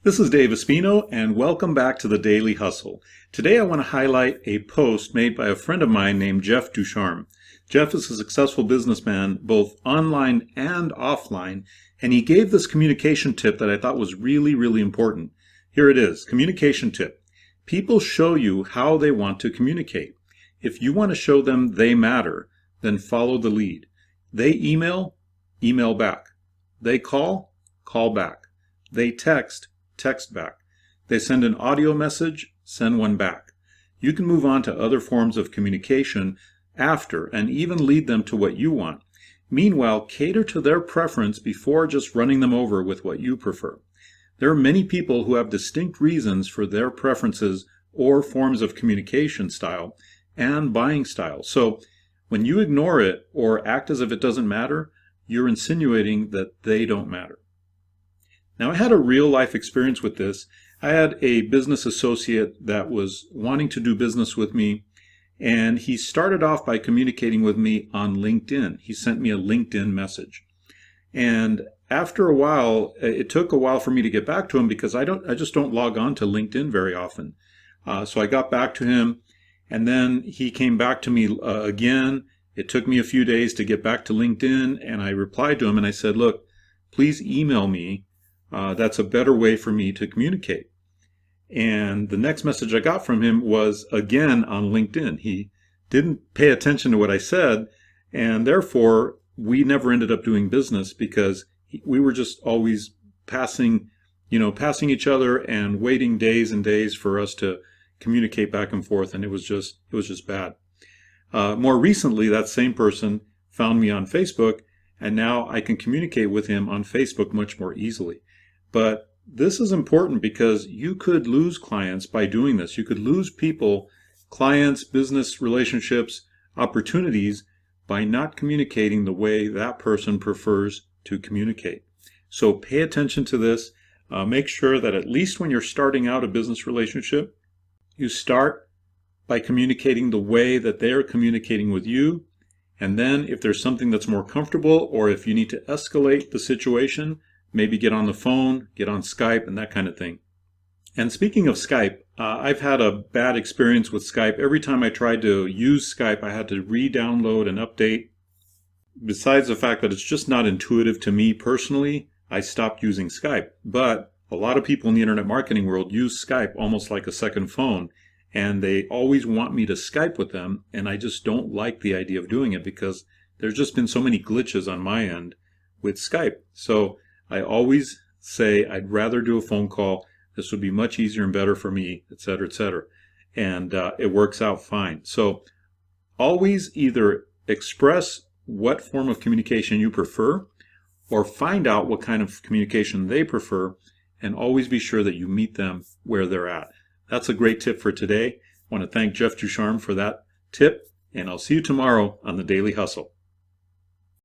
This is Dave Espino, and welcome back to the Daily Hustle. Today I want to highlight a post made by a friend of mine named Jeff Ducharme. Jeff is a successful businessman, both online and offline, and he gave this communication tip that I thought was really important. Here it is, communication tip. People show you how they want to communicate. If you want to show them they matter, then follow the lead. They email, email back. They call, call back. They text back. They send an audio message, send one back. You can move on to other forms of communication after and even lead them to what you want. Meanwhile, cater to their preference before just running them over with what you prefer. There are many people who have distinct reasons for their preferences or forms of communication style and buying style. So when you ignore it or act as if it doesn't matter, you're insinuating that they don't matter. Now, I had a real life experience with this. I had a business associate that was wanting to do business with me, and he started off by communicating with me on LinkedIn. He sent me a LinkedIn message. And after a while, it took a while for me to get back to him because I just don't log on to LinkedIn very often. So I got back to him, and then he came back to me again. It took me a few days to get back to LinkedIn, and I replied to him and I said, look, please email me. That's a better way for me to communicate. And the next message I got from him was again on LinkedIn. He didn't pay attention to what I said, and therefore we never ended up doing business because we were just always passing each other and waiting days and days for us to communicate back and forth, and it was just bad. More recently, that same person found me on Facebook, and now I can communicate with him on Facebook much more easily. But this is important because you could lose clients by doing this. You could lose people, clients, business relationships, opportunities by not communicating the way that person prefers to communicate. So pay attention to this. Make sure that at least when you're starting out a business relationship, you start by communicating the way that they're communicating with you. And then if there's something that's more comfortable, or if you need to escalate the situation, maybe get on the phone, get on Skype, and that kind of thing. And speaking of Skype, I've had a bad experience with Skype. Every time I tried to use Skype, I had to re-download and update. Besides the fact that it's just not intuitive to me personally, I stopped using Skype. But a lot of people in the internet marketing world use Skype almost like a second phone, and they always want me to Skype with them, and I just don't like the idea of doing it because there's just been so many glitches on my end with Skype. So I always say I'd rather do a phone call. This would be much easier and better for me, etc., etc. And it works out fine. So always either express what form of communication you prefer or find out what kind of communication they prefer, and always be sure that you meet them where they're at. That's a great tip for today. I want to thank Jeff Ducharme for that tip, and I'll see you tomorrow on the Daily Hustle.